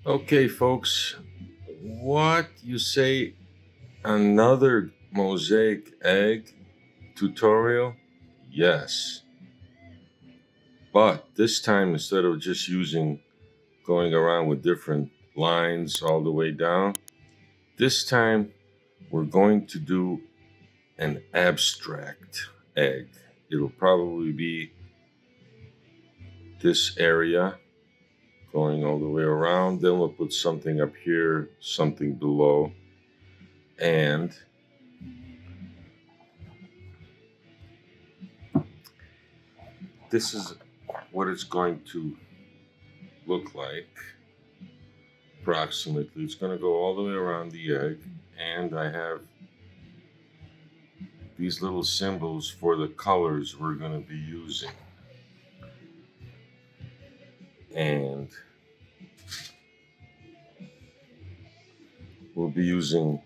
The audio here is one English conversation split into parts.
Okay, folks, what you say? Another mosaic egg tutorial? Yes, but this time instead of just going around with different lines all the way down, this time we're going to do an abstract egg. It'll probably be this area going all the way around. Then we'll put something up here, something below, and this is what it's going to look like approximately. It's going to go all the way around the egg, and I have these little symbols for the colors we're going to be using. And we'll be using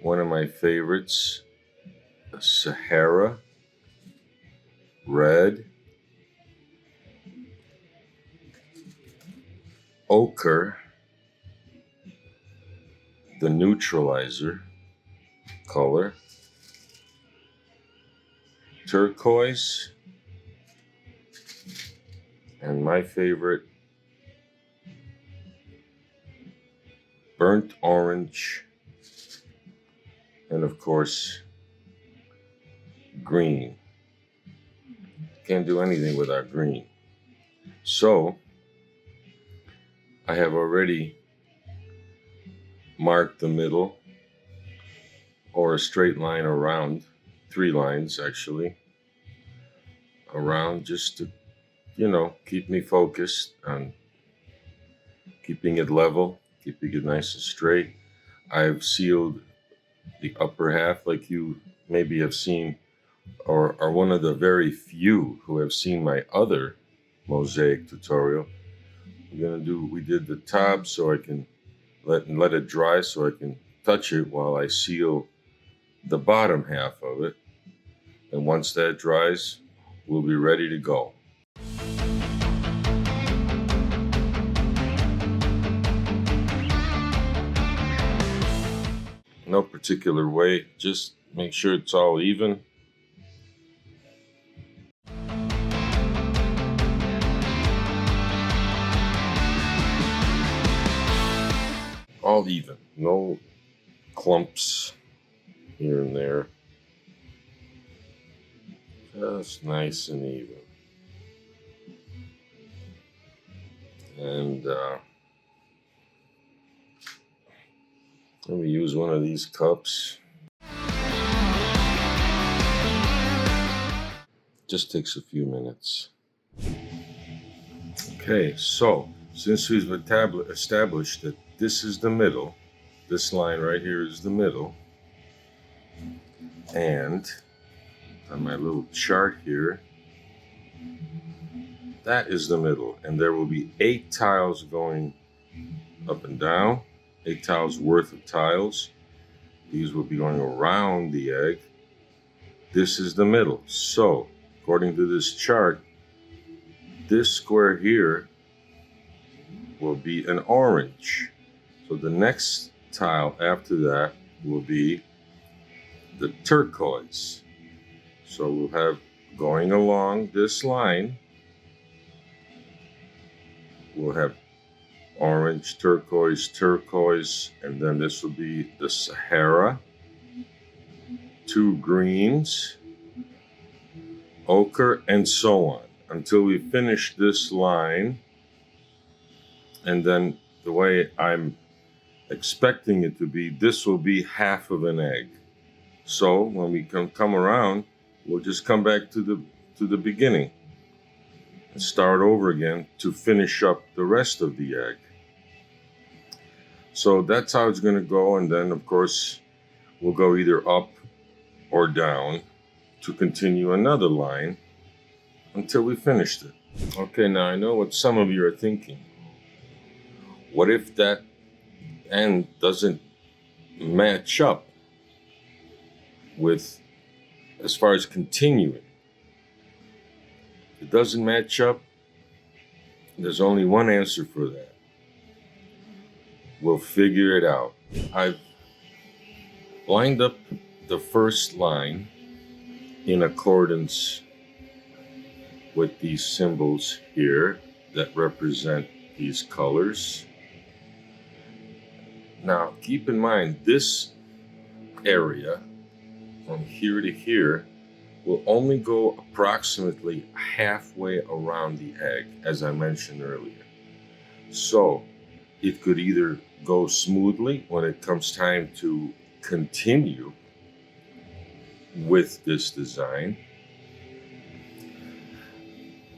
one of my favorites, Sahara red, ochre, the neutralizer color, turquoise, and my favorite, burnt orange, and of course, green. Can't do anything without green. So, I have already marked the middle, or a straight line around, 3 lines actually, around, just to, keep me focused on keeping it level, keeping it nice and straight. I've sealed the upper half, like you maybe have seen, or are one of the very few who have seen my other mosaic tutorial. We did the top so I can let it dry so I can touch it while I seal the bottom half of it. And once that dries, we'll be ready to go. No particular way, just make sure it's all even. All even, no clumps here and there. Just nice and even. And let me use one of these cups. Just takes a few minutes. Okay, so since we've established that this is the middle, this line right here is the middle, and on my little chart here, that is the middle, and there will be 8 tiles going up and down, 8 tiles worth of tiles. These will be going around the egg. This is the middle. So, according to this chart, this square here will be an orange. So the next tile after that will be the turquoise. So we'll have, going along this line, we'll have orange, turquoise, turquoise, and then this will be the Sahara, 2 greens, ochre, and so on until we finish this line. And then the way I'm expecting it to be, this will be half of an egg. So when we come around, we'll just come back to the beginning and start over again to finish up the rest of the egg. So that's how it's going to go. And then, of course, we'll go either up or down to continue another line until we finished it. Okay, now I know what some of you are thinking. What if that end doesn't match up with, as far as continuing? If it doesn't match up, there's only one answer for that. We'll figure it out. I've lined up the first line in accordance with these symbols here that represent these colors. Now, keep in mind, this area from here to here will only go approximately halfway around the egg, as I mentioned earlier. So it could either go smoothly when it comes time to continue with this design.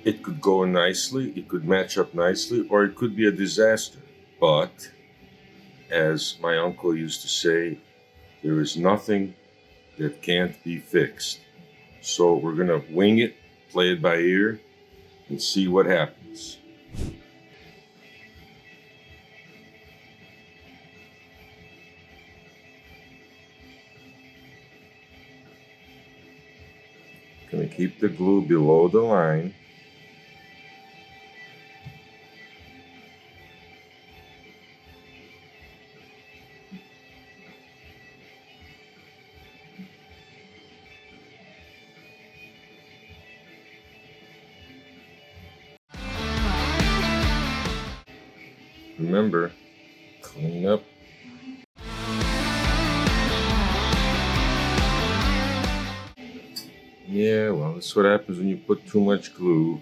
It could go nicely, it could match up nicely, or it could be a disaster. But as my uncle used to say, there is nothing that can't be fixed. So we're gonna wing it, play it by ear, and see what happens. Gonna keep the glue below the line. Remember, clean up. Yeah, well, that's what happens when you put too much glue.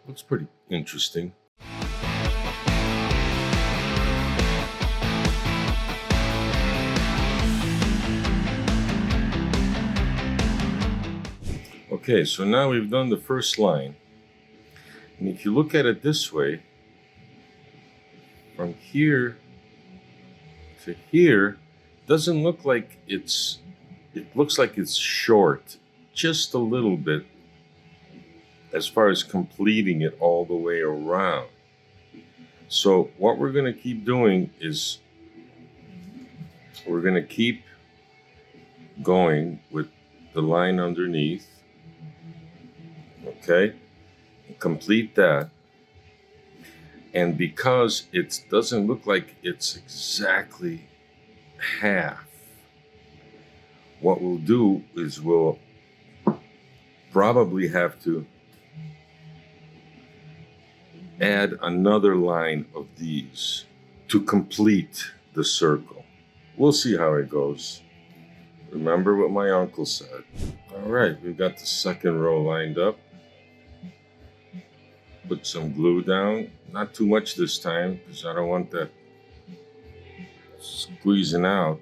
Looks pretty interesting. Okay, so now we've done the first line. And if you look at it this way, from here to here, doesn't look like it looks like it's short just a little bit as far as completing it all the way around. So what we're going to keep doing is we're going to keep going with the line underneath. Okay, complete that. And because it doesn't look like it's exactly half, what we'll do is we'll probably have to add another line of these to complete the circle. We'll see how it goes. Remember what my uncle said. All right, we've got the second row lined up. Put some glue down, not too much this time because I don't want that squeezing out.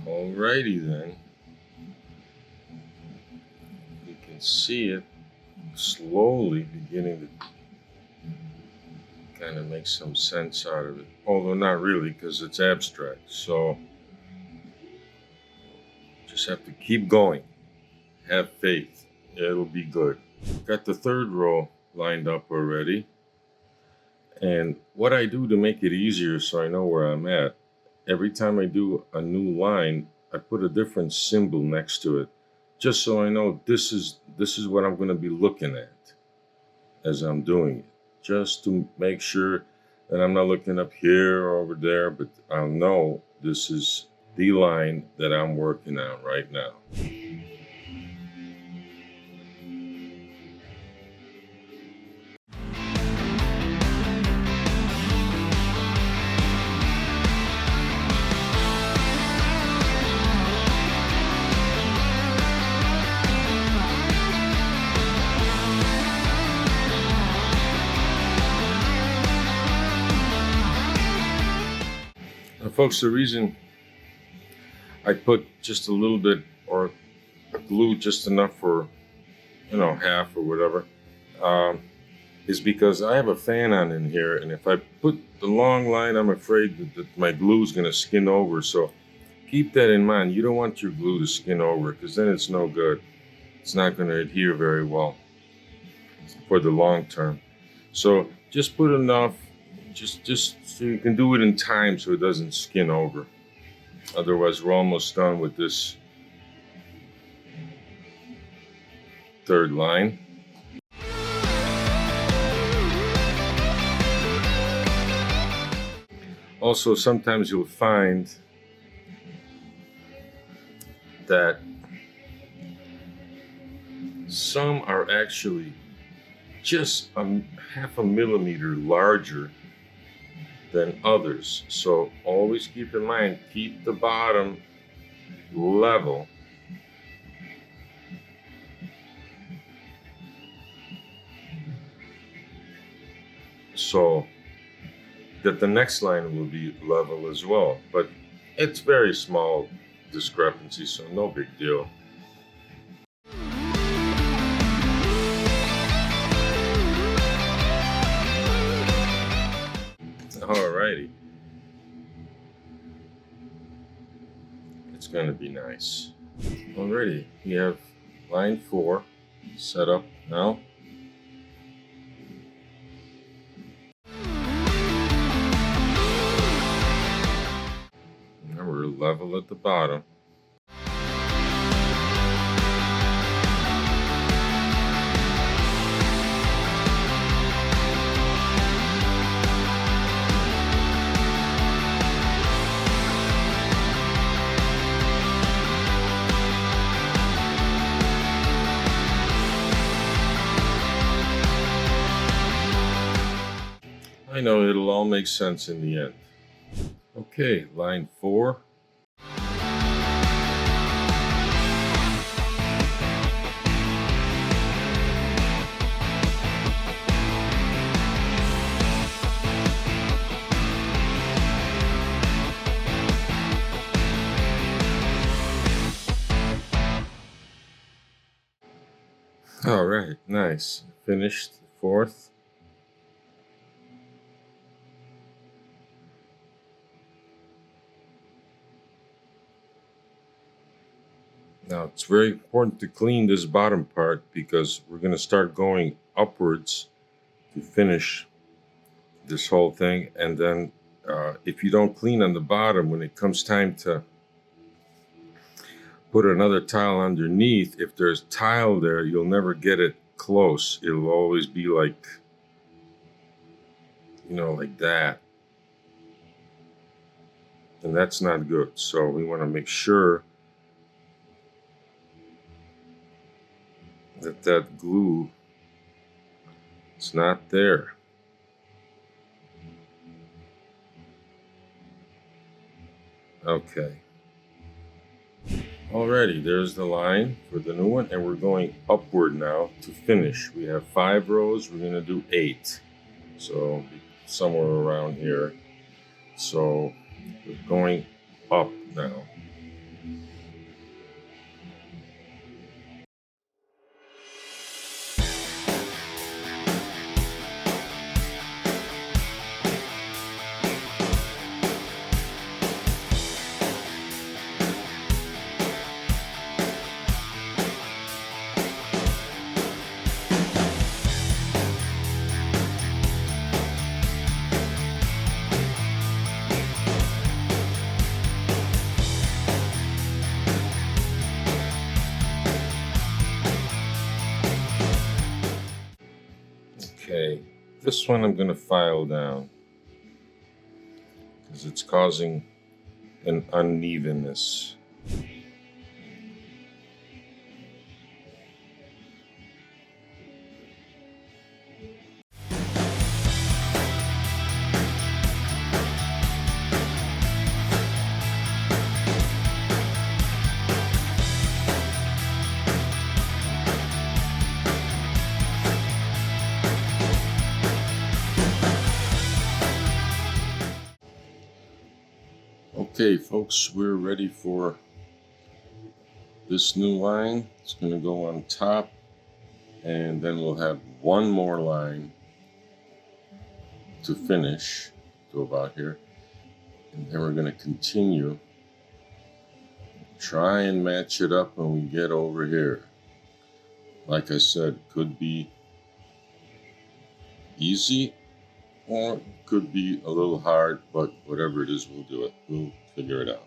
Alrighty then. You can see it slowly beginning to kind of make some sense out of it. Although not really, because it's abstract. So just have to keep going. Have faith. It'll be good. Got the third row lined up already. And what I do to make it easier so I know where I'm at, every time I do a new line, I put a different symbol next to it, just so I know this is what I'm going to be looking at as I'm doing it, just to make sure that I'm not looking up here or over there, but I'll know this is the line that I'm working on right now. Folks, the reason I put just a little bit or glue just enough for, half or whatever, um, is because I have a fan on in here, and if I put the long line, I'm afraid that my glue is going to skin over. So keep that in mind. You don't want your glue to skin over, because then it's no good. It's not going to adhere very well for the long term. So just put enough, just so you can do it in time so it doesn't skin over. Otherwise, we're almost done with this third line. Also, sometimes you'll find that some are actually just half a millimeter larger than others. So always keep in mind, keep the bottom level. So that the next line will be level as well. But it's very small discrepancy, so no big deal. Alrighty. It's going to be nice. Alrighty, we have line 4 set up now. Now we're level at the bottom. I know it'll all make sense in the end. Okay, line 4. All right, nice. Finished the 4th. Now it's very important to clean this bottom part because we're going to start going upwards to finish this whole thing. And then if you don't clean on the bottom, when it comes time to put another tile underneath, if there's tile there, you'll never get it close. It'll always be like, like that. And that's not good. So we want to make sure that glue is not there. Okay. Alrighty, there's the line for the new one, and we're going upward now to finish. We have 5 rows, we're going to do 8. So somewhere around here. So we're going up now. Okay, this one I'm going to file down because it's causing an unevenness. Okay, folks, we're ready for This new line is going to go on top, and then we'll have one more line to finish to about here, and then we're going to continue. Try and match it up when we get over here. Like I said, could be easy or could be a little hard, but whatever it is, we'll do it. We'll figure it out.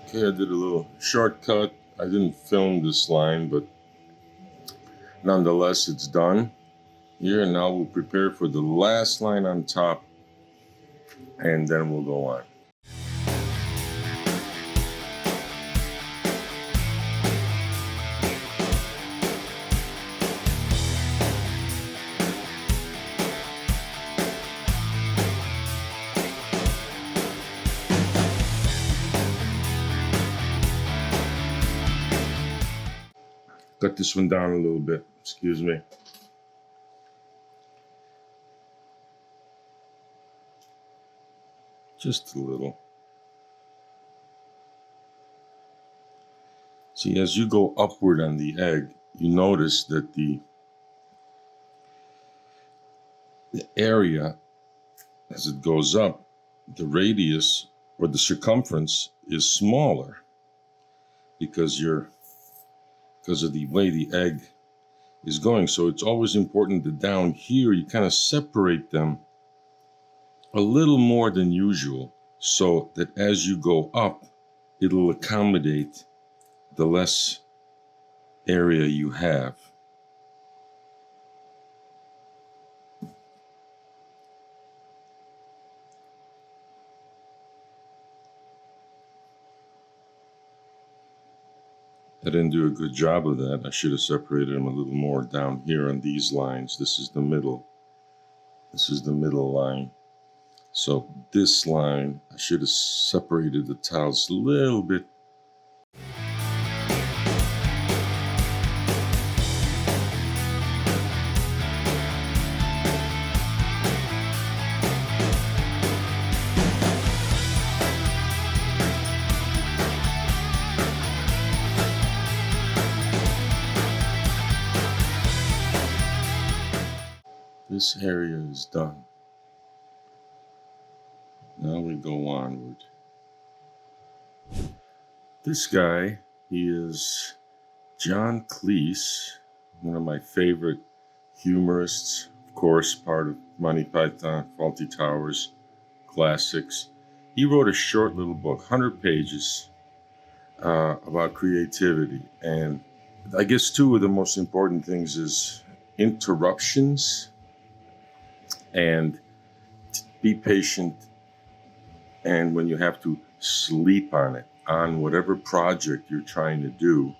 Okay, I did a little shortcut. I didn't film this line, but nonetheless, it's done. Here, now we'll prepare for the last line on top, and then we'll go on. Cut this one down a little bit, excuse me. Just a little. See, as you go upward on the egg, you notice that the area, as it goes up, the radius or the circumference is smaller because of the way the egg is going. So it's always important that down here you kind of separate them a little more than usual, so that as you go up, it'll accommodate the less area you have. I didn't do a good job of that. I should have separated them a little more down here on these lines. This is the middle. This is the middle line. So this line, I should have separated the tiles a little bit. This area is done. Now we go onward. This guy, he is John Cleese, one of my favorite humorists, of course, part of Monty Python, Fawlty Towers, classics. He wrote a short little book, 100 pages, about creativity. And I guess two of the most important things is interruptions and be patient. And when you have to sleep on it, on whatever project you're trying to do,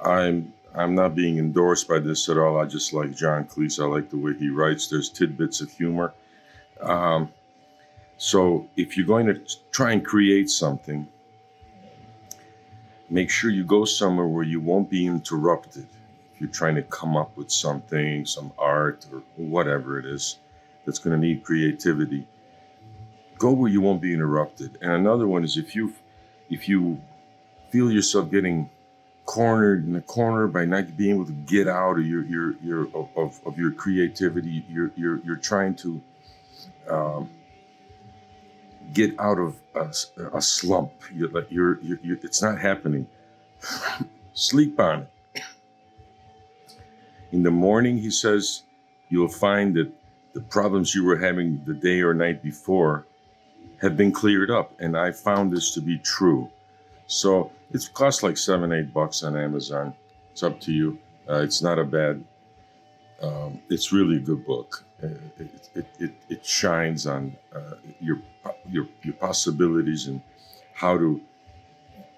I'm not being endorsed by this at all. I just like John Cleese. I like the way he writes. There's tidbits of humor. So if you're going to try and create something, make sure you go somewhere where you won't be interrupted. If you're trying to come up with something, some art or whatever it is that's going to need creativity, go where you won't be interrupted. And another one is if you feel yourself getting cornered in a corner by not being able to get out of your creativity, you're trying to get out of a slump. It's not happening. Sleep on it. In the morning, he says, you'll find that the problems you were having the day or night before have been cleared up. And I found this to be true. So it costs like $7-8 on Amazon. It's up to you. It's not a bad, it's really a good book. It shines on your possibilities and how to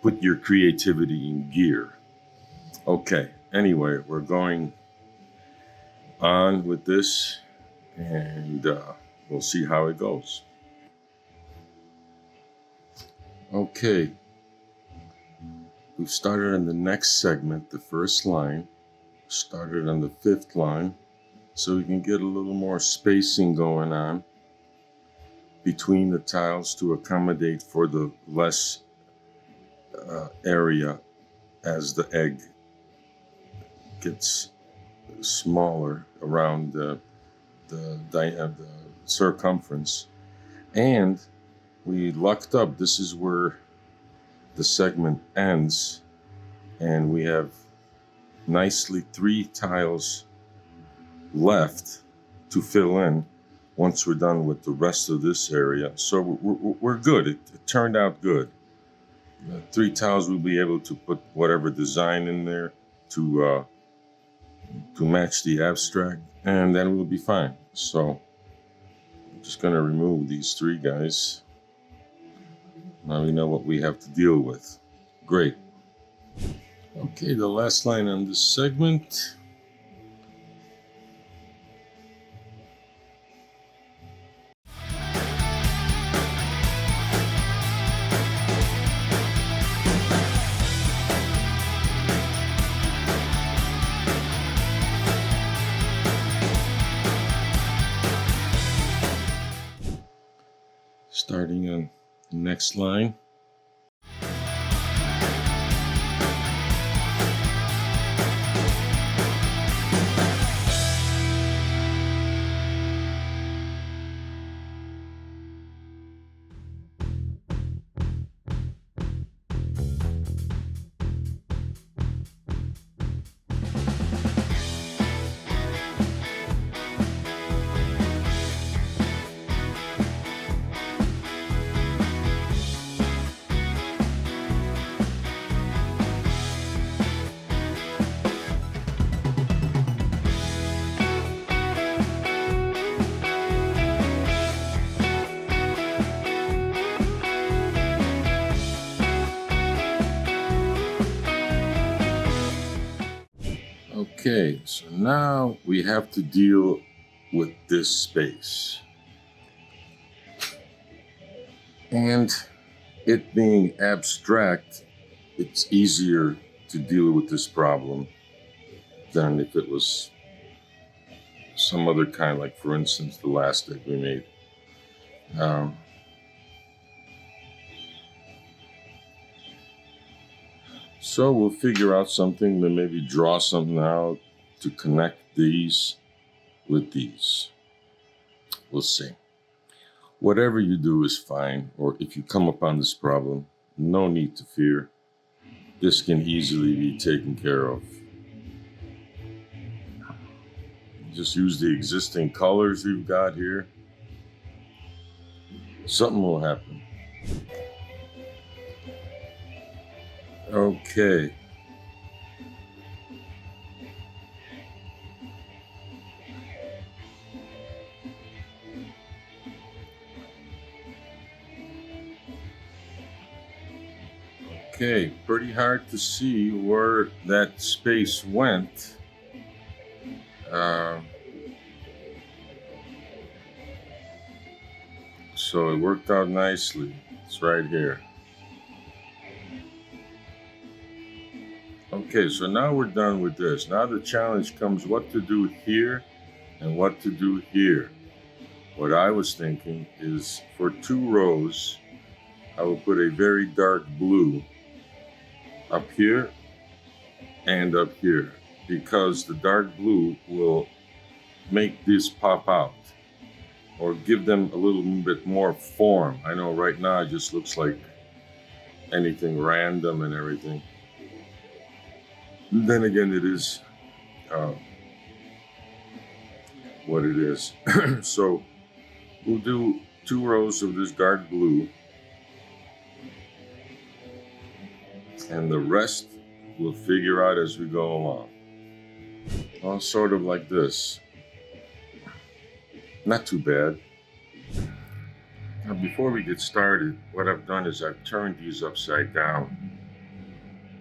put your creativity in gear. Okay, anyway, we're going on with this, and we'll see how it goes. We've started on the next segment, the first line, started on the 5th line, so we can get a little more spacing going on between the tiles to accommodate for the less area as the egg gets smaller around the circumference. And we lucked up. This is where the segment ends, and we have nicely 3 tiles left to fill in once we're done with the rest of this area. So we're good. It turned out good. 3 tiles, we'll be able to put whatever design in there to match the abstract, and then we'll be fine. So I'm just going to remove these 3 guys. Now we know what we have to deal with. Great. Okay, the last line on this segment. Starting on the next line. Okay, so now we have to deal with this space. And it being abstract, it's easier to deal with this problem than if it was some other kind, like for instance, the last egg we made. So we'll figure out something, then maybe draw something out to connect these with these. We'll see. Whatever you do is fine, or if you come upon this problem, no need to fear. This can easily be taken care of. Just use the existing colors you've got here. Something will happen. Okay. Okay, pretty hard to see where that space went. So it worked out nicely. It's right here. Okay, so now we're done with this. Now the challenge comes what to do here and what to do here. What I was thinking is for 2 rows, I will put a very dark blue up here and up here, because the dark blue will make this pop out or give them a little bit more form. I know right now it just looks like anything random and everything. Then again, it is what it is. So we'll do 2 rows of this dark blue, and the rest we'll figure out as we go along. Well, sort of like this. Not too bad. Now, before we get started, what I've done is I've turned these upside down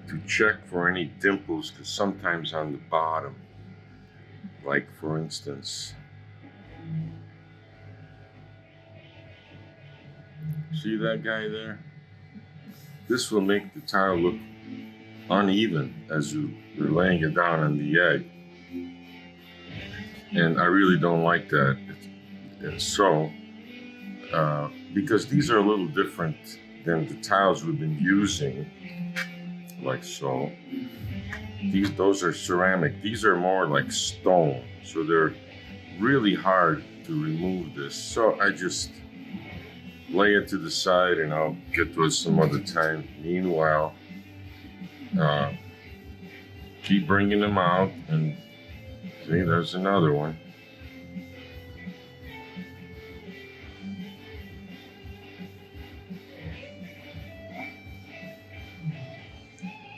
to check for any dimples, because sometimes on the bottom, like for instance, see that guy there? This will make the tile look uneven as you're laying it down on the egg. And I really don't like that. So, because these are a little different than the tiles we've been using, like so. Those are ceramic. These are more like stone, so they're really hard to remove this. So I just lay it to the side, and I'll get to it some other time. Meanwhile, keep bringing them out, and see, there's another one.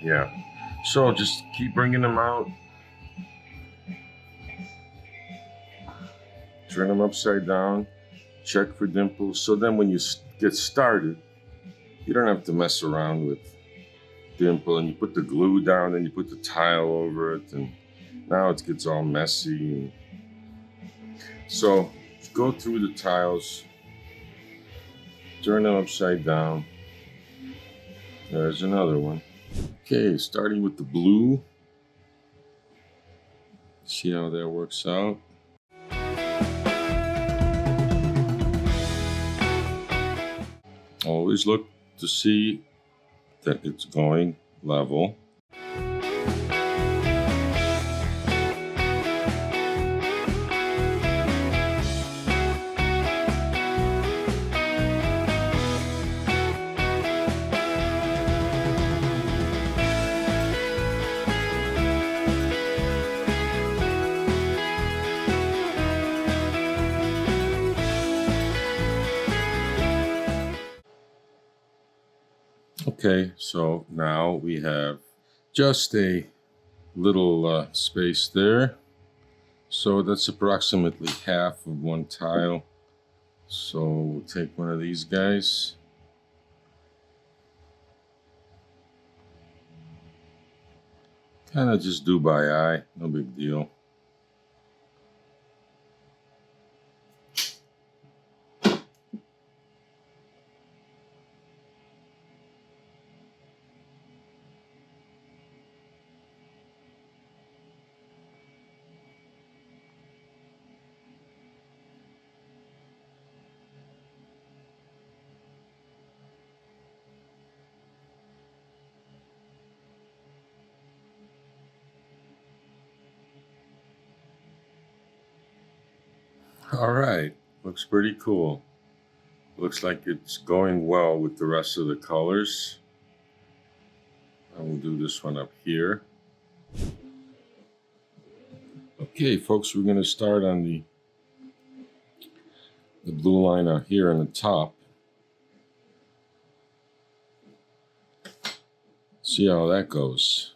Yeah. So just keep bringing them out. Turn them upside down. Check for dimples. So then when you get started, you don't have to mess around with dimple, and you put the glue down and you put the tile over it, and now it gets all messy. So go through the tiles, turn them upside down. There's another one. Okay, starting with the blue. See how that works out. Always look to see that it's going level. Okay, so now we have just a little space there. So that's approximately half of one tile. So we'll take one of these guys. Kind of just do by eye, no big deal. All right, looks pretty cool. Looks like it's going well with the rest of the colors. I will do this one up here. Okay, folks, we're going to start on the blue line out here on the top. See how that goes.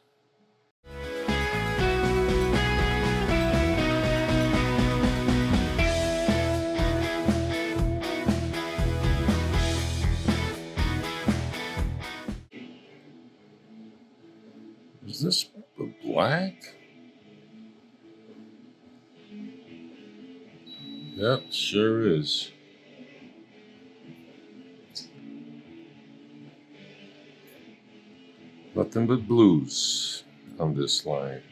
Is this black? Yep, sure is. Nothing but blues on this line.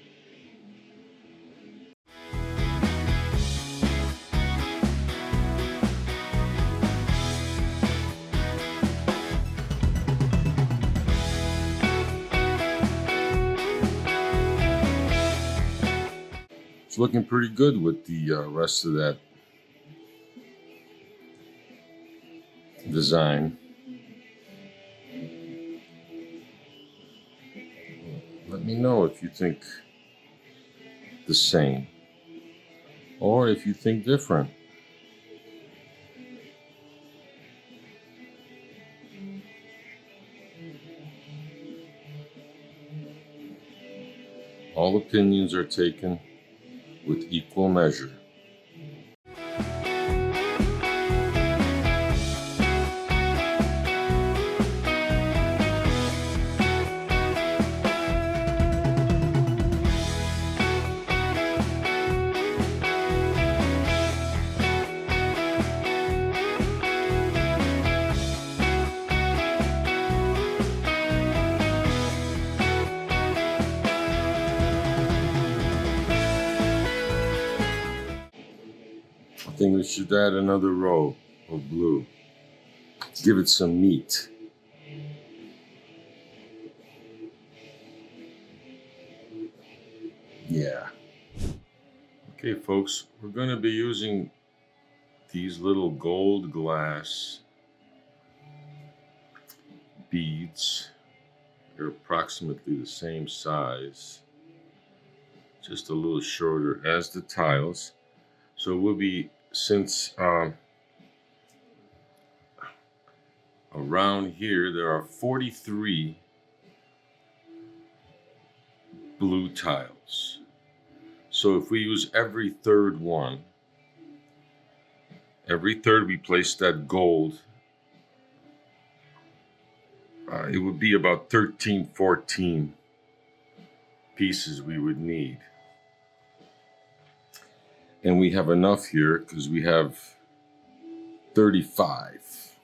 It's looking pretty good with the rest of that design. Let me know if you think the same or if you think different. All opinions are taken with equal measure. think we should add another row of blue. Give it some meat. Yeah. Okay, folks, we're going to be using these little gold glass beads. They're approximately the same size, just a little shorter as the tiles. So we'll be, since around here there are 43 blue tiles. So if we use every third one, every third we place that gold, it would be about 13, 14 pieces we would need. And we have enough here because we have 35.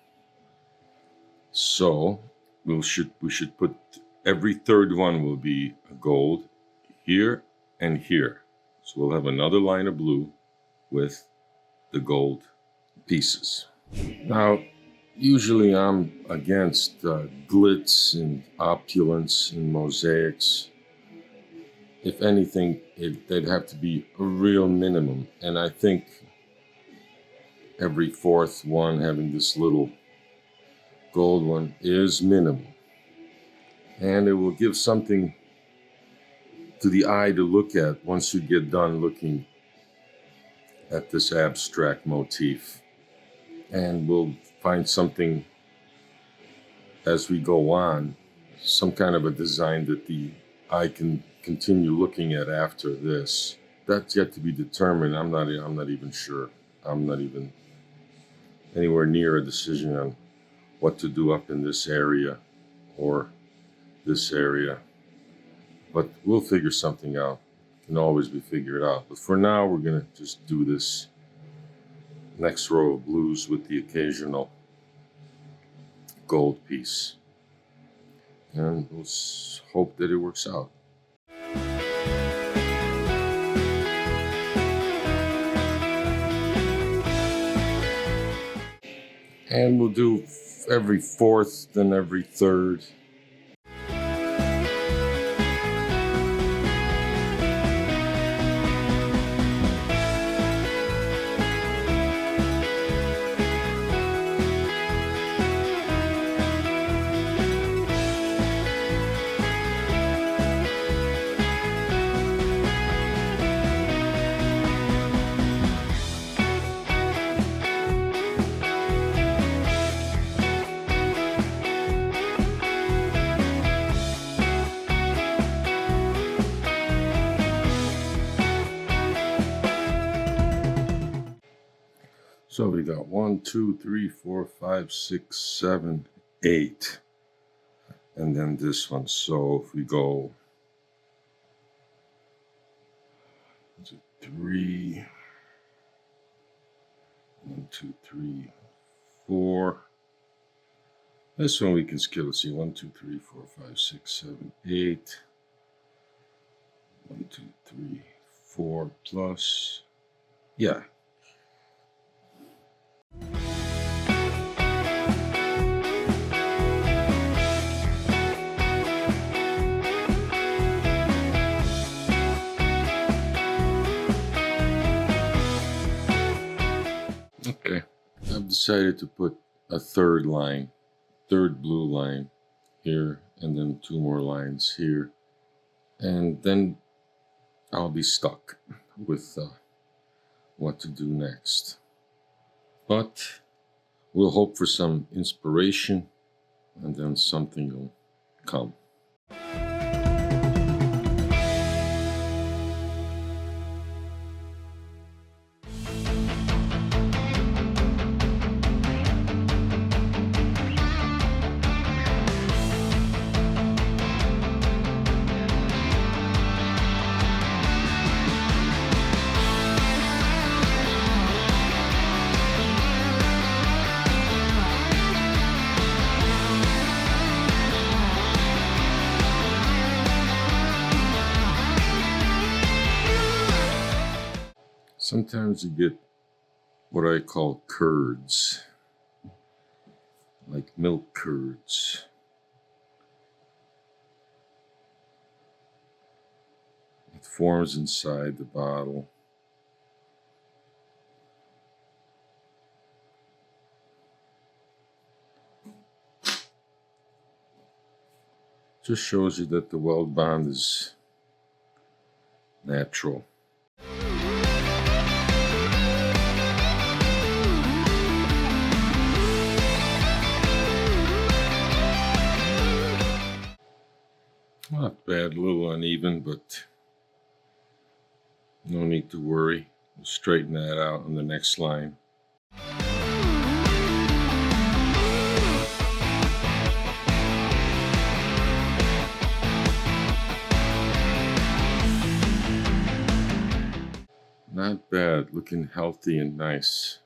So we should put every third one will be gold here and here. So we'll have another line of blue with the gold pieces. Now, usually I'm against glitz and opulence in mosaics. If anything, they'd have to be a real minimum. And I think every fourth one having this little gold one is minimum. And it will give something to the eye to look at once you get done looking at this abstract motif. And we'll find something as we go on, some kind of a design that the eye can continue looking at after this. That's yet to be determined. I'm not even sure. I'm not even anywhere near a decision on what to do up in this area or this area. But we'll figure something out. It can always be figured out. But for now, we're going to just do this next row of blues with the occasional gold piece. And we'll hope that it works out. And we'll do every fourth, then every third. So we got 1, 2, 3, 4, 5, 6, 7, 8. And then this one. So if we go 3, 1, 2, 3, 4. This one we can skip. Let's see. 1, 2, 3, 4, 5, 6, 7, 8. 1, 2, 3, 4 plus. Yeah. Okay, I've decided to put a third blue line here, and then 2 more lines here. And then I'll be stuck with what to do next. But we'll hope for some inspiration, and then something will come. Sometimes you get what I call curds, like milk curds. It forms inside the bottle. Just shows you that the weld bond is natural. Not bad, a little uneven, but no need to worry. We'll straighten that out on the next line. Not bad, looking healthy and nice.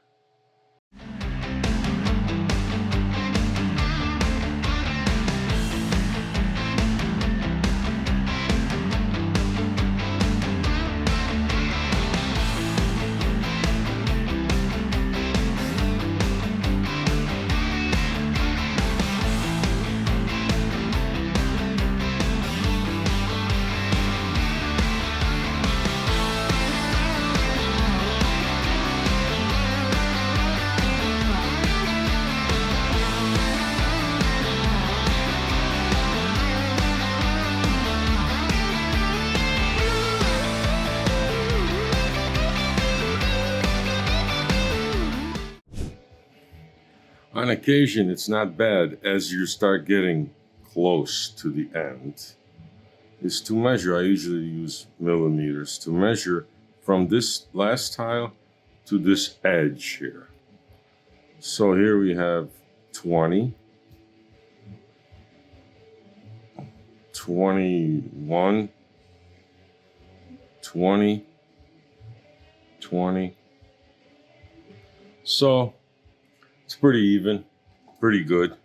On occasion, it's not bad as you start getting close to the end. Is to measure, I usually use millimeters to measure from this last tile to this edge here. So here we have 20, 21, 20, 20. So it's pretty even, pretty good.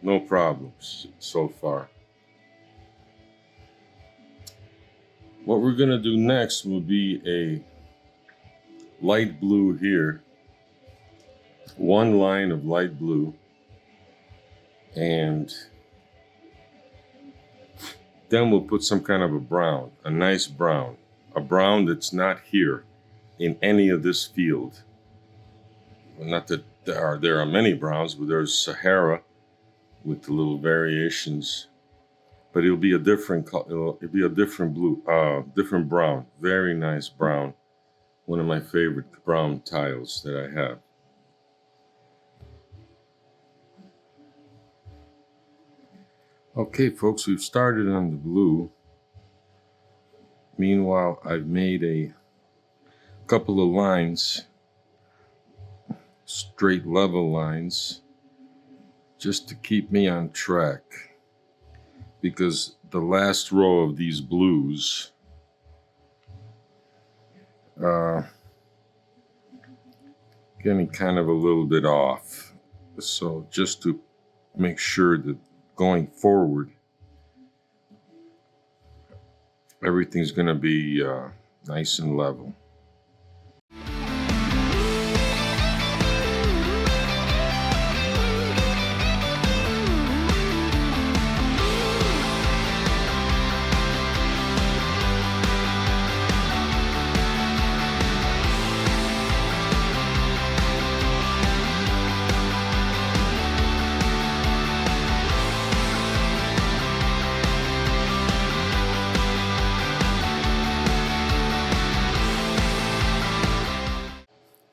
No problems so far. What we're gonna do next will be a light blue here. One line of light blue. And then we'll put some kind of a brown, a nice brown. A brown that's not here in any of this field. Well, not that there are many browns, but there's Sahara with the little variations. But it'll be a different color. It'll be a different blue, different brown. Very nice brown. One of my favorite brown tiles that I have. Okay, folks, we've started on the blue. Meanwhile, I've made a couple of lines, straight level lines, just to keep me on track. Because the last row of these blues getting kind of a little bit off. So just to make sure that going forward, everything's going to be nice and level.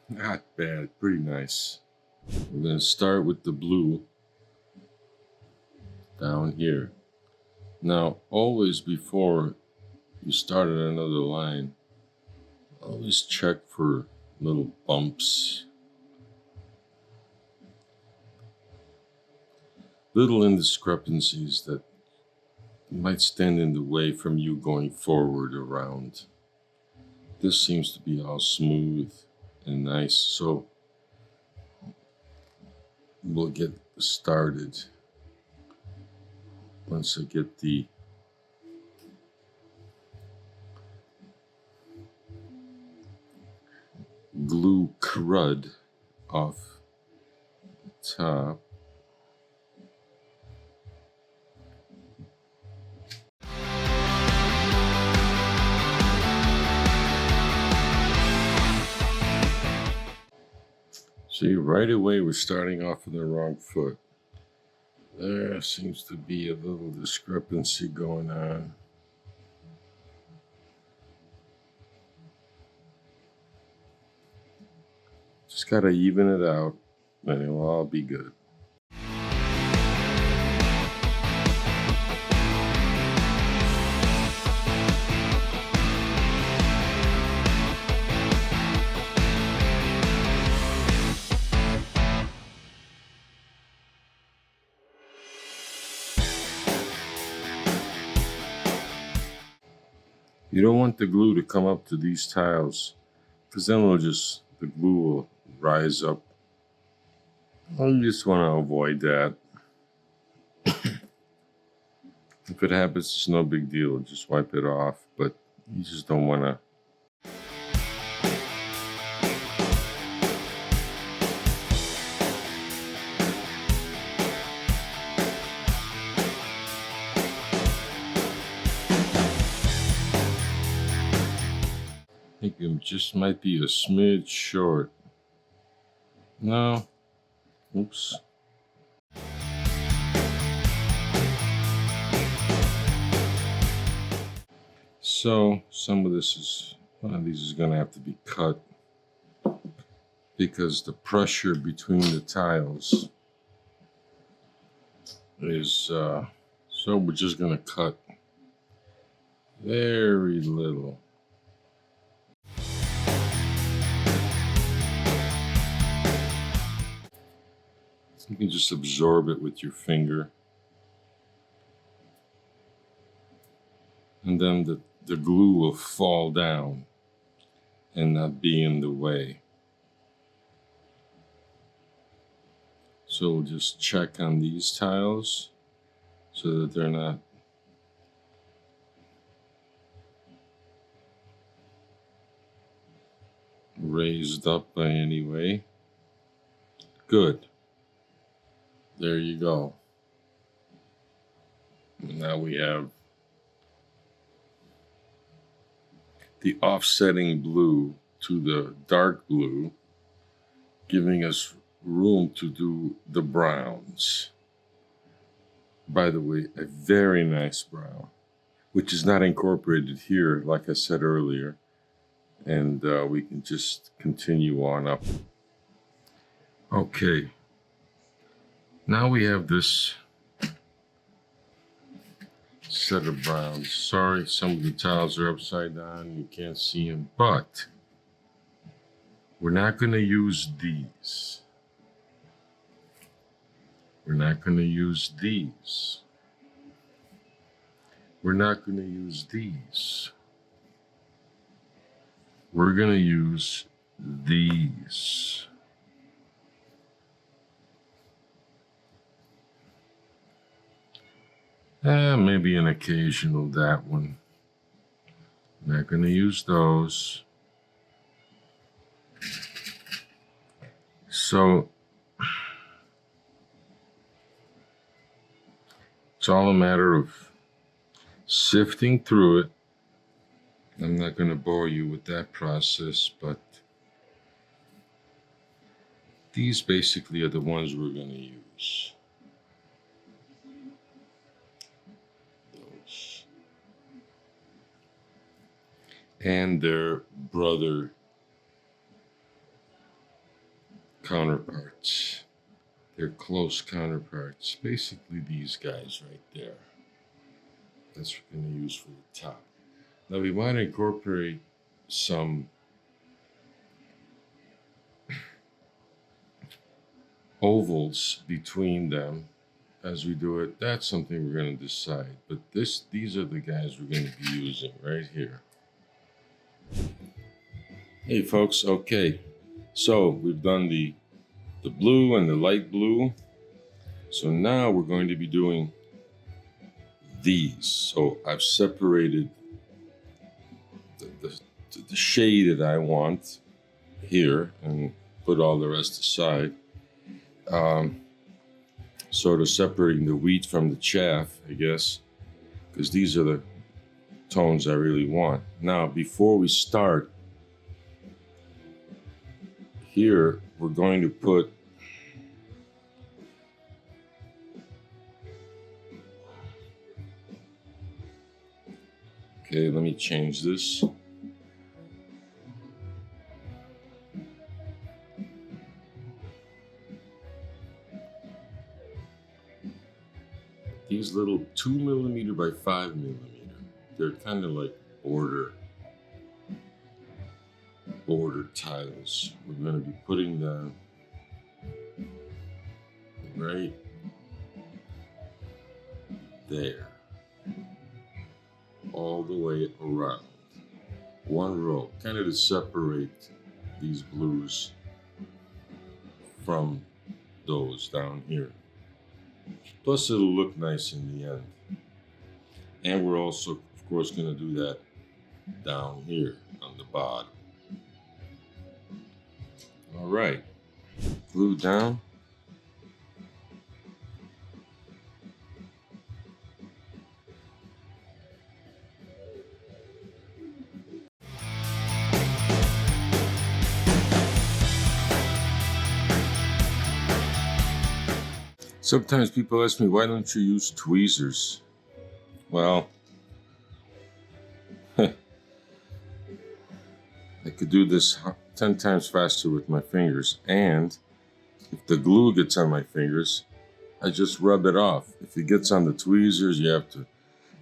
Not bad, pretty nice. We're going to start with the blue down here. Now, always before you start on another line, always check for little bumps, little indiscrepancies that might stand in the way from you going forward around. This seems to be all smooth and nice, so we'll get started once I get the glue crud off the top. See, right away we're starting off on the wrong foot. There seems to be a little discrepancy going on. Just gotta even it out, and it'll all be good. You don't want the glue to come up to these tiles, because then the glue will rise up. You just want to avoid that. If it happens, it's no big deal. Just wipe it off, but you just don't want to. I think it just might be a smidge short. No. Oops. So some of this one of these is going to have to be cut because the pressure between the tiles is, so we're just going to cut very little. You can just absorb it with your finger. And then the glue will fall down and not be in the way. So we'll just check on these tiles so that they're not raised up by any way. Good. There you go. And now we have the offsetting blue to the dark blue, giving us room to do the browns. By the way, a very nice brown, which is not incorporated here, like I said earlier. And we can just continue on up. Okay. Now we have this set of browns. Sorry, some of the tiles are upside down. You can't see them, but we're not going to use these. We're not going to use these. We're not going to use these. We're going to use these. Maybe an occasional that one. Not going to use those. So it's all a matter of sifting through it. I'm not going to bore you with that process, but these basically are the ones we're going to use. Those. And their brother counterparts. They're close counterparts. Basically these guys right there. That's what we're going to use for the top. Now we want to incorporate some ovals between them as we do it. That's something we're going to decide. But these are the guys we're going to be using right here. Hey folks, okay. So we've done the blue and the light blue. So now we're going to be doing these. So I've separated the shade that I want here and put all the rest aside. Sort of separating the wheat from the chaff, I guess, because these are the tones I really want. Now, before we start, here we're going to put okay, let me change this. These little 2mm by 5mm, they're kind of like border tiles. We're going to be putting them right there, all the way around. One row, kind of to separate these blues from those down here. Plus it'll look nice in the end. And we're also, of course, going to do that down here on the bottom. All right, glue down. Sometimes people ask me, why don't you use tweezers? Well, I could do this 10 times faster with my fingers, and if the glue gets on my fingers, I just rub it off. If it gets on the tweezers, you have to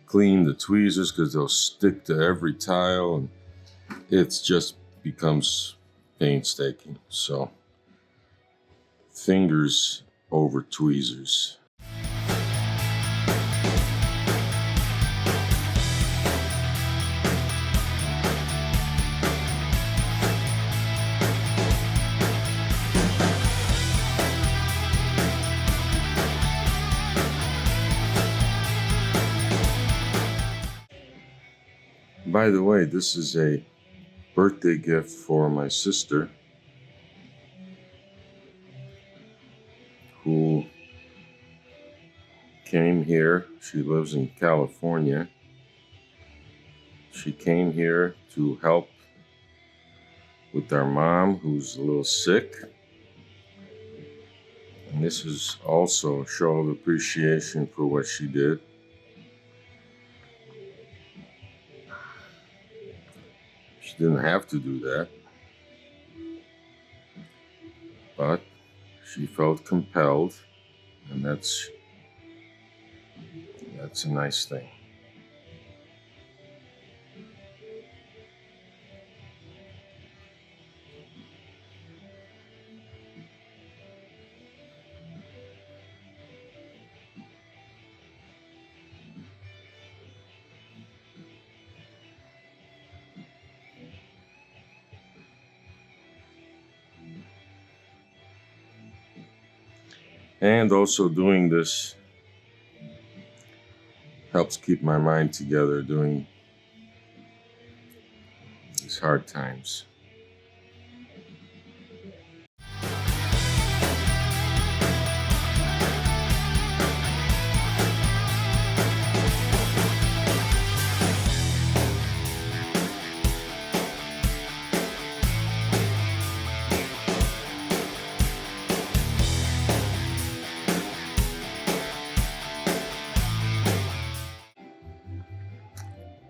clean the tweezers because they'll stick to every tile, and it just becomes painstaking. So, fingers over tweezers. By the way, this is a birthday gift for my sister, who came here. She lives in California. She came here to help with our mom, who's a little sick. And this is also a show of appreciation for what she did. She didn't have to do that, but she felt compelled, and that's a nice thing. And also doing this helps keep my mind together during these hard times.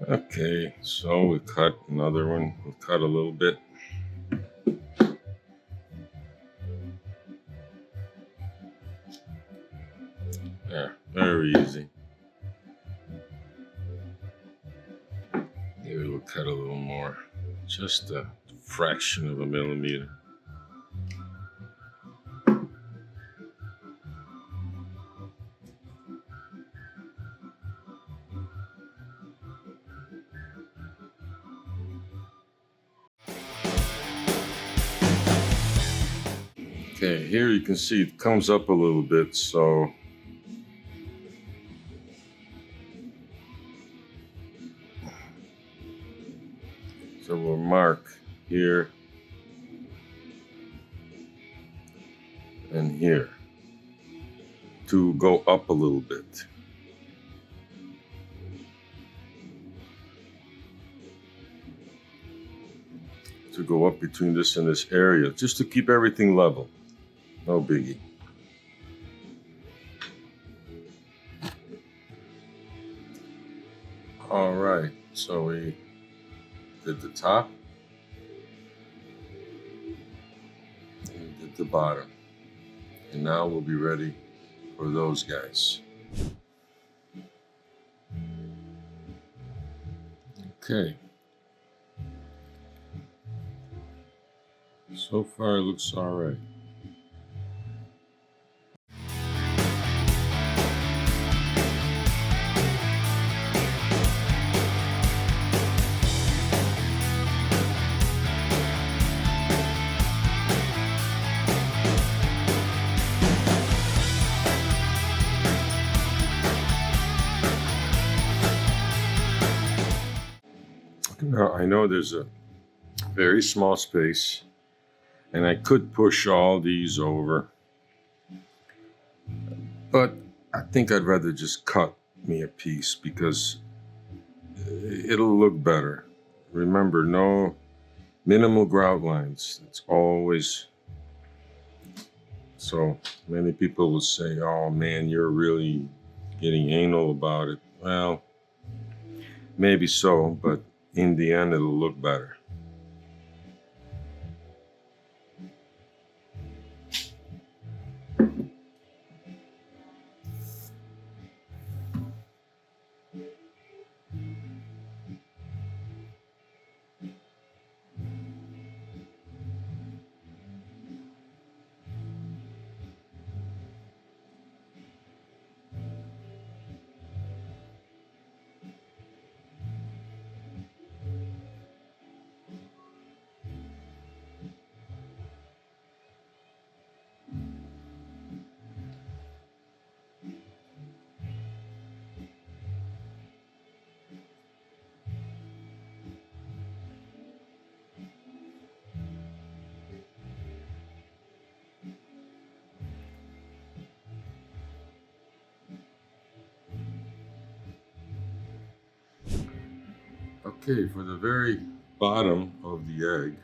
Okay, so we cut another one. We'll cut a little bit. There, very easy. Maybe we'll cut a little more, just a fraction of a millimeter. Okay, here you can see it comes up a little bit, so we'll mark here and here to go up a little bit. To go up between this and this area, just to keep everything level. No biggie. All right, so we did the top and we did the bottom. And now we'll be ready for those guys. Okay. So far it looks all right. Now I know there's a very small space and I could push all these over, but I think I'd rather just cut me a piece because it'll look better. Remember, no minimal grout lines. It's always, so many people will say, oh man, you're really getting anal about it. Well, maybe so, but in the end, it'll look better. Okay, for the very bottom of the egg,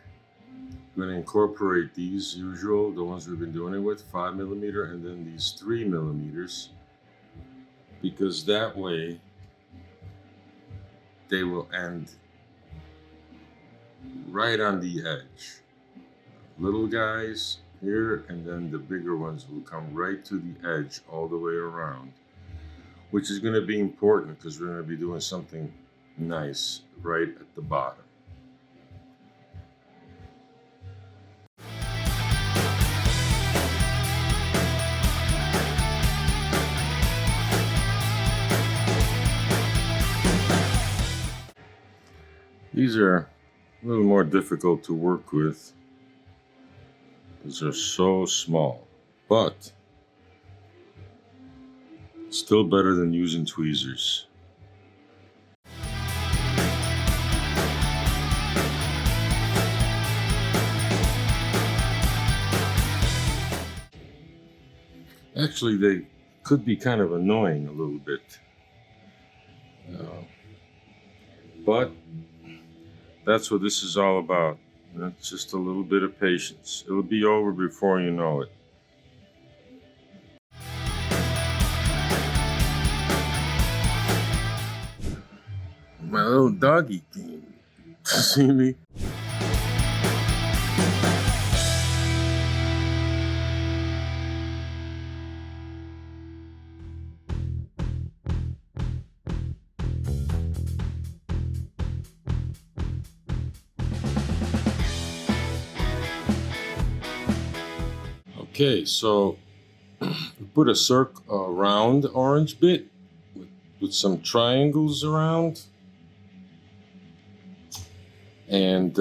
I'm going to incorporate these usual, the ones we've been doing it with, 5mm, and then these 3mm, because that way they will end right on the edge. Little guys here, and then the bigger ones will come right to the edge all the way around, which is going to be important because we're going to be doing something nice right at the bottom. These are a little more difficult to work with because they're so small, but still better than using tweezers. Actually, they could be kind of annoying a little bit, but that's what this is all about. It's just a little bit of patience. It'll be over before you know it. My little doggy came to see me. Okay, so we put a round orange bit with some triangles around, and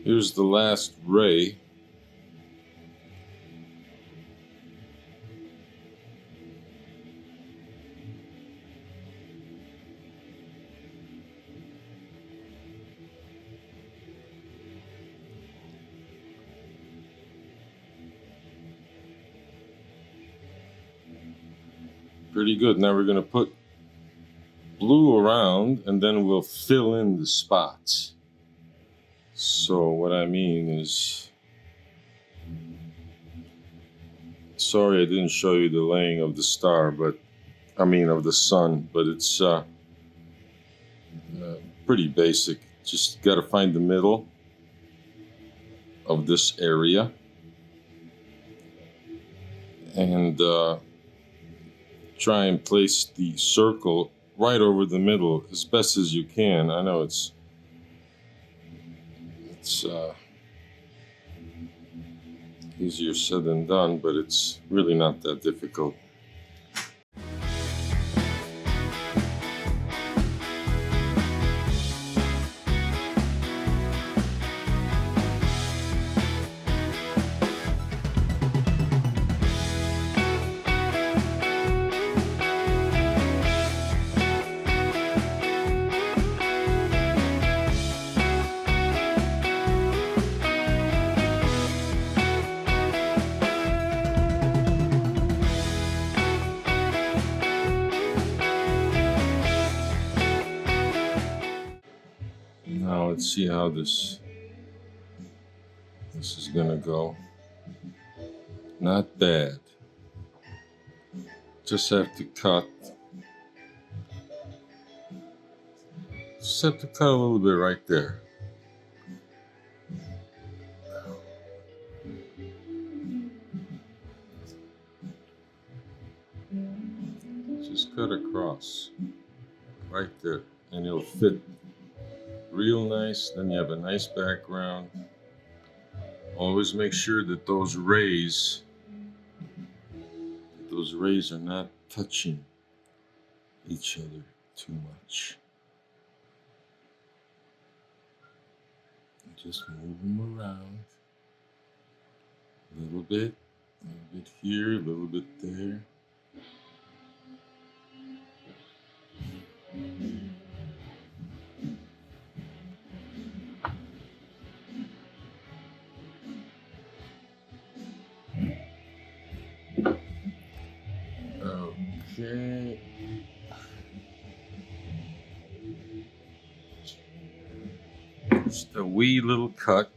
here's the last ray. Pretty good. Now we're going to put blue around and then we'll fill in the spots. So what I mean is, sorry I didn't show you the laying of the star, but I mean of the sun, but it's pretty basic. Just got to find the middle of this area and try and place the circle right over the middle as best as you can. I know it's easier said than done, but it's really not that difficult. Now let's see how this is gonna go. Not bad. Just have to cut. Just have to cut a little bit right there. Just cut across right there and it'll fit real nice. Then you have a nice background. Always make sure that those rays are not touching each other too much. And just move them around a little bit here, a little bit there. Okay. Just a wee little cut.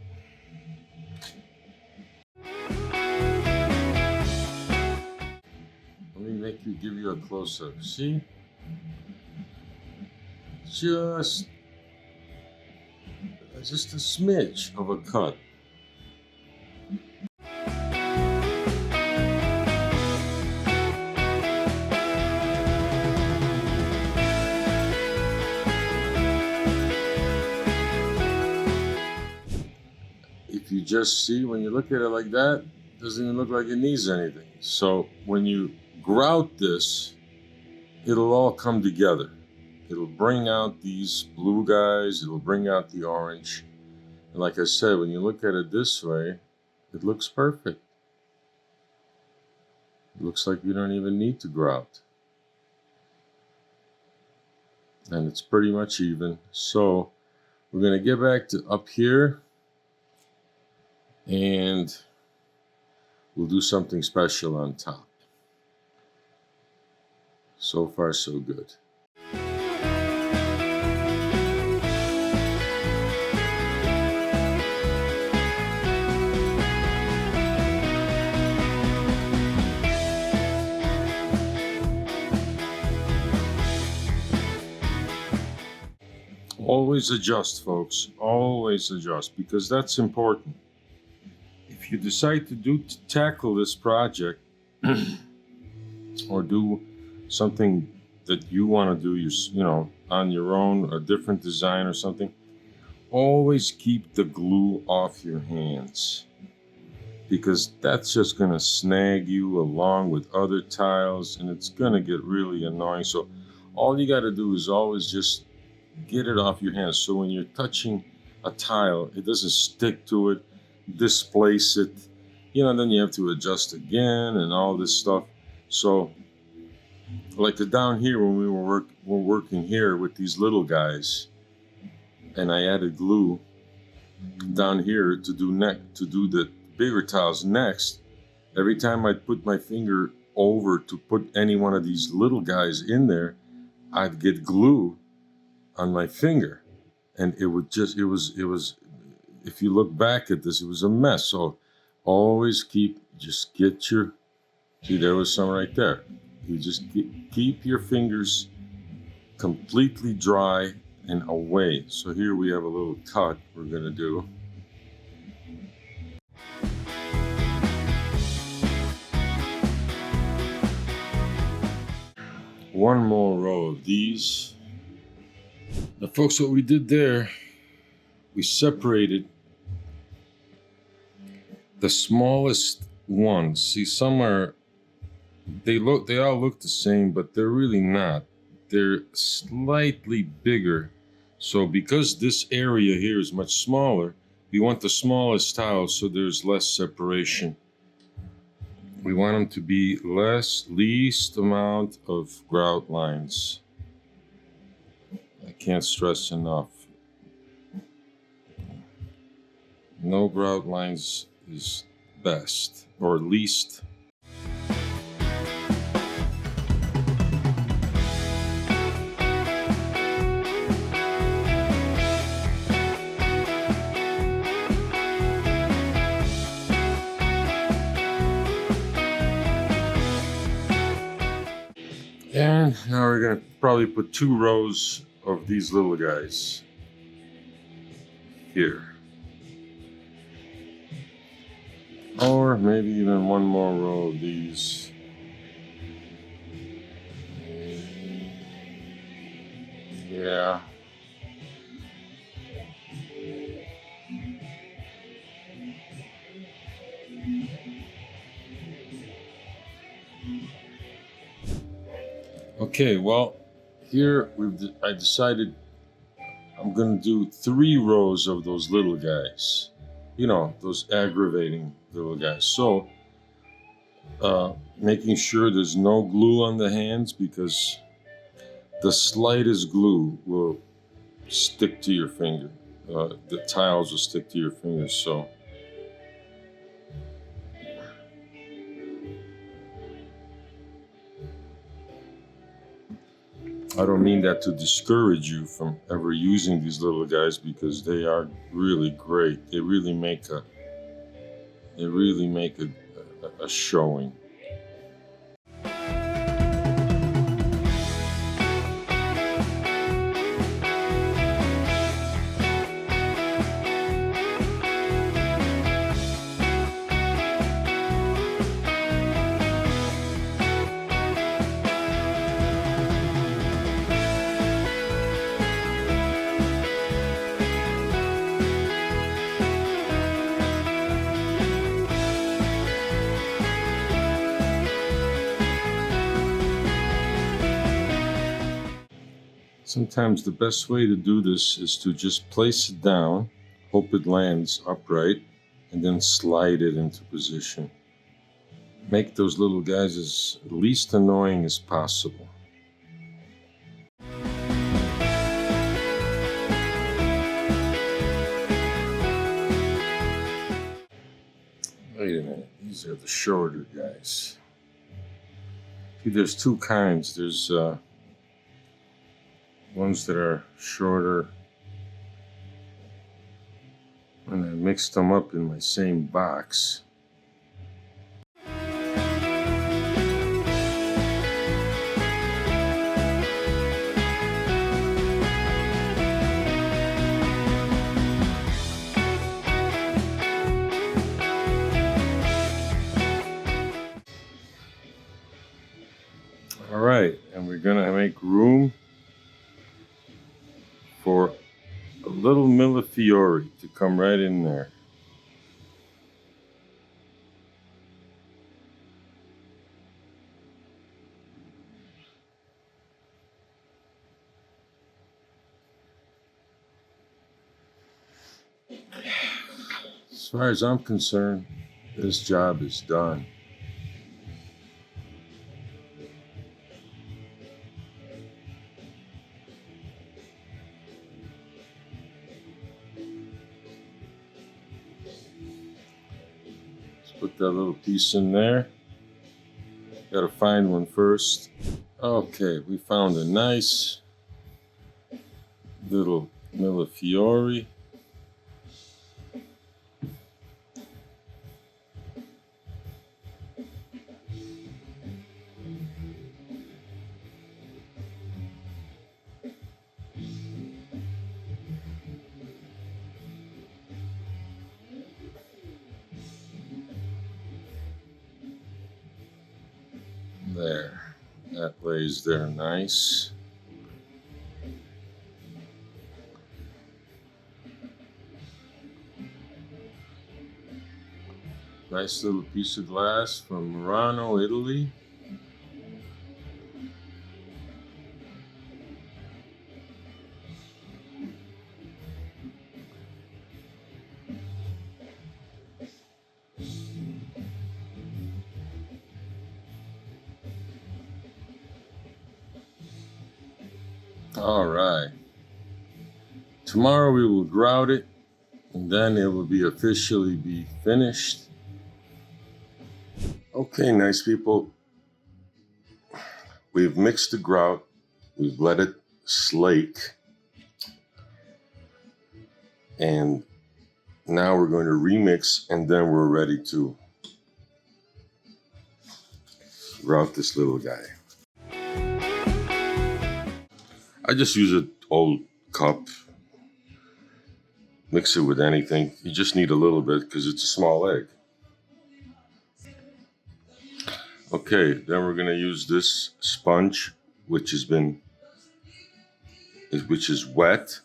Let me give you a close-up. See? Just a smidge of a cut. If you just see, when you look at it like that, it doesn't even look like it needs anything. So when you grout this, it'll all come together. It'll bring out these blue guys, it'll bring out the orange. And like I said, when you look at it this way, it looks perfect. It looks like you don't even need to grout. And it's pretty much even. So we're gonna get back to up here and we'll do something special on top. So far, so good. Always adjust, folks. Always adjust, because that's important. If you decide to tackle this project or do something that you want to do, on your own, a different design or something, always keep the glue off your hands, because that's just going to snag you along with other tiles and it's going to get really annoying. So all you got to do is always just get it off your hands, so when you're touching a tile, it doesn't stick to it, displace it, then you have to adjust again and all this stuff. So like down here, when we were working here with these little guys, and I added glue down here to do the bigger tiles next, every time I put my finger over to put any one of these little guys in there, I'd get glue on my finger, and it was, if you look back at this, it was a mess. So always just get your, see, there was some right there. You just keep your fingers completely dry and away. So here we have a little cut we're gonna do. One more row of these. Now folks, what we did there, we separated the smallest ones. See, some are, they all look the same, but they're really not. They're slightly bigger. So because this area here is much smaller, we want the smallest tiles so there's less separation. We want them to be least amount of grout lines. I can't stress enough. No grout lines is best, or least. And now we're gonna probably put 2 rows of these little guys here. Or maybe even 1 more row of these. Yeah. Okay, well, here I decided I'm gonna do 3 rows of those little guys. You know, those aggravating little guys. So, making sure there's no glue on the hands, because the slightest glue will stick to your finger. The tiles will stick to your fingers, so. I don't mean that to discourage you from ever using these little guys, because they are really great. They really make a showing. Sometimes the best way to do this is to just place it down, hope it lands upright, and then slide it into position. Make those little guys as least annoying as possible. Wait a minute, these are the shorter guys. See, there's 2 kinds. There's ones that are shorter, and I mixed them up in my same box. All right, and we're gonna make room for a little millefiori to come right in there. As far as I'm concerned, this job is done. Put that little piece in there. Gotta find one first. Okay, we found a nice little Millefiori. There, that lays there nice. Nice little piece of glass from Murano, Italy. All right. Tomorrow we will grout it, and then it will be officially be finished. Okay, nice people. We've mixed the grout. We've let it slake. And now we're going to remix, and then we're ready to grout this little guy. I just use an old cup. Mix it with anything. You just need a little bit because it's a small egg. Okay, then we're gonna use this sponge, which is wet,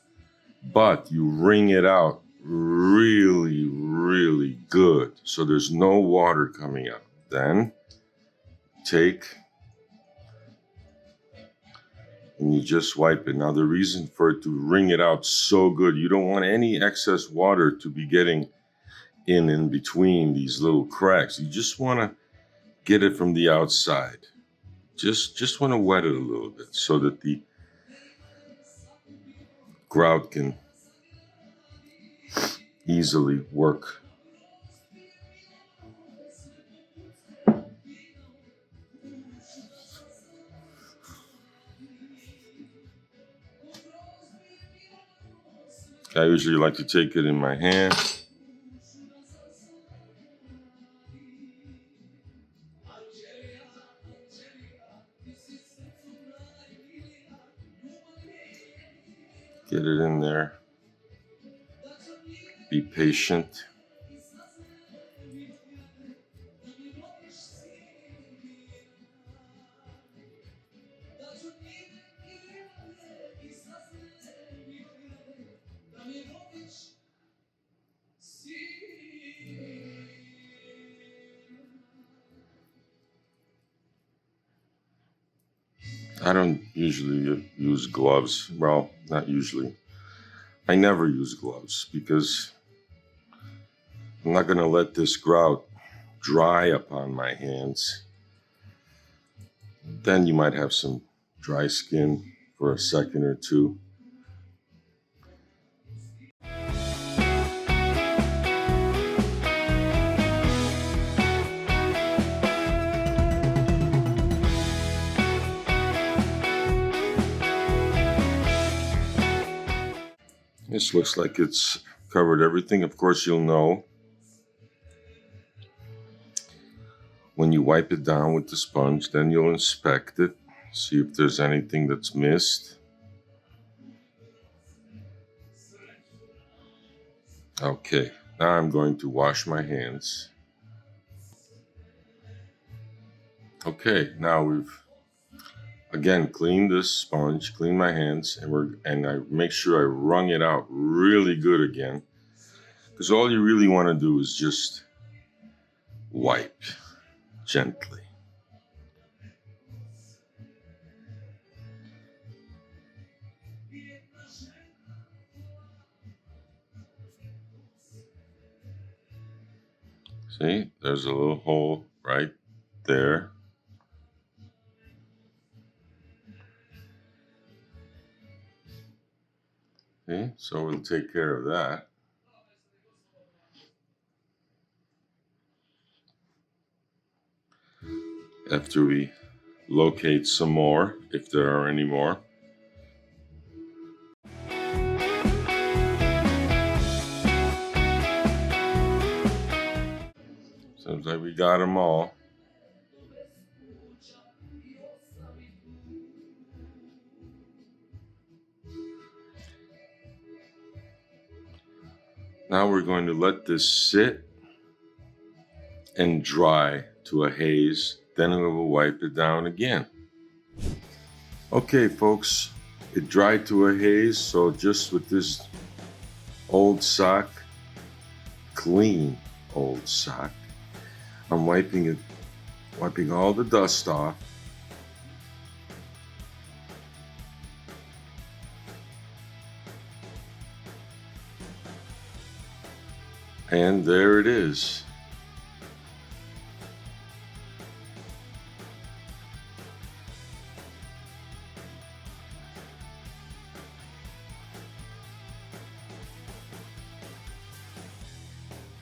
but you wring it out really, really good, so there's no water coming out. Then take and you just wipe it. Now the reason for it to wring it out so good, you don't want any excess water to be getting in between these little cracks. You just want to get it from the outside. Just want to wet it a little bit so that the grout can easily work. I usually like to take it in my hand. Get it in there. Be patient. I don't usually use gloves. Well, not usually. I never use gloves because I'm not going to let this grout dry upon my hands. Then you might have some dry skin for a second or two. This looks like it's covered everything. Of course, you'll know when you wipe it down with the sponge, then you'll inspect it, see if there's anything that's missed. Okay, now I'm going to wash my hands. Okay, now we've again cleaned this sponge, cleaned my hands, and I make sure I wrung it out really good again. Because all you really want to do is just wipe gently. See, there's a little hole right there. See, so we'll take care of that. after we locate some more, if there are any more. Seems like we got them all. Now we're going to let this sit and dry to a haze. Then we will wipe it down again. Okay, folks, it dried to a haze, so just with this old sock, clean old sock, I'm wiping all the dust off. And there it is.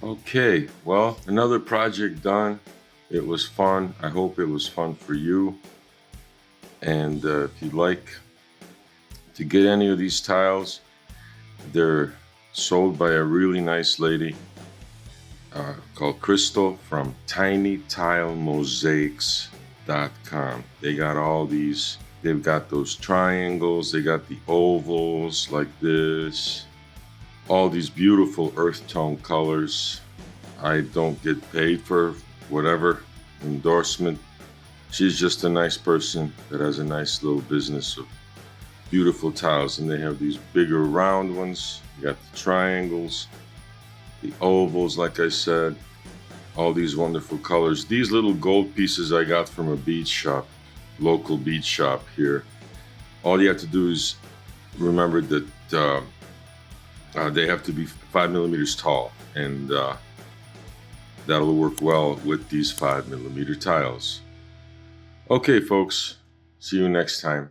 Okay, well, another project done. It was fun. I hope it was fun for you. And if you'd like to get any of these tiles, they're sold by a really nice lady called Crystal from tinytilemosaics.com. They got all these. They've got those triangles. They got the ovals like this. All these beautiful earth tone colors. I don't get paid for whatever endorsement. She's just a nice person that has a nice little business of beautiful tiles. And they have these bigger round ones. You got the triangles, the ovals, like I said, all these wonderful colors. These little gold pieces I got from a bead shop, local bead shop here. All you have to do is remember that they have to be 5 millimeters tall, and that'll work well with these 5 millimeter tiles. Okay, folks, see you next time.